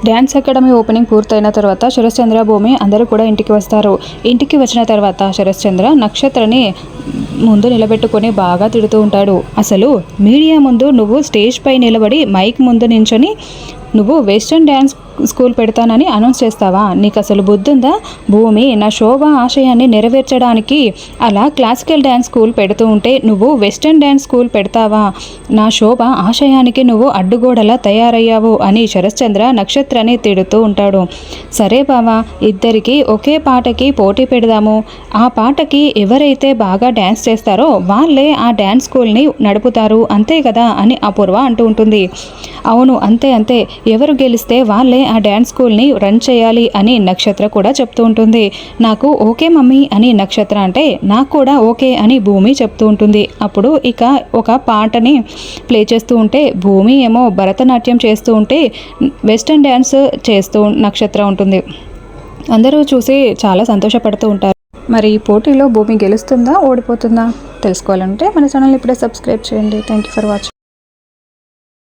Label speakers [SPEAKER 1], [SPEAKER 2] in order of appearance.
[SPEAKER 1] Dance academy opening పూర్తయిన తర్వాత శరశ్చంద్ర, భూమి అందరూ కూడా ఇంటికి వస్తారు. ఇంటికి వచ్చిన తర్వాత శరశ్చంద్ర నక్షత్రని ముందు నిలబెట్టుకొని బాగా తిడుతూ ఉంటాడు. అసలు మీడియా ముందు నువ్వు స్టేజ్ పై నిలబడి మైక్ ముందు నించొని నువ్వు వెస్ట్రన్ డ్యాన్స్ స్కూల్ పెడతానని అనౌన్స్ చేస్తావా? నీకు అసలు బుద్ధుందా? భూమి నా శోభ ఆశయాన్ని నెరవేర్చడానికి అలా క్లాసికల్ డ్యాన్స్ స్కూల్ పెడుతూ ఉంటే నువ్వు వెస్ట్రన్ డ్యాన్స్ స్కూల్ పెడతావా? నా శోభ ఆశయానికి నువ్వు అడ్డుగోడలా తయారయ్యావు అని శరశ్చంద్ర నక్షత్రాన్ని తిడుతూ ఉంటాడు. సరే బావా, ఇద్దరికి ఒకే పాటకి పోటీ పెడదాము. ఆ పాటకి ఎవరైతే బాగా డ్యాన్స్ చేస్తారో వాళ్ళే ఆ డ్యాన్స్ స్కూల్ని నడుపుతారు, అంతే కదా అని అపూర్వ అంటూ ఉంటుంది. అవును, అంతే అంతే, ఎవరు గెలిస్తే వాళ్ళే ఆ డ్యాన్స్ స్కూల్ని రన్ చేయాలి అని నక్షత్ర కూడా చెప్తూ ఉంటుంది. నాకు ఓకే మమ్మీ అని నక్షత్ర అంటే నాకు కూడా ఓకే అని భూమి చెప్తూ ఉంటుంది. అప్పుడు ఇక ఒక పాటని ప్లే చేస్తూ ఉంటే భూమి ఏమో భరతనాట్యం చేస్తూ ఉంటే వెస్టర్న్ డ్యాన్స్ చేస్తూ నక్షత్ర ఉంటుంది. అందరూ చూసి చాలా సంతోషపడుతూ ఉంటారు. మరి ఈ పోటీలో భూమి గెలుస్తుందా, ఓడిపోతుందా తెలుసుకోవాలంటే మన ఛానల్ని ఇప్పుడే సబ్స్క్రైబ్ చేయండి. Thank you for watching.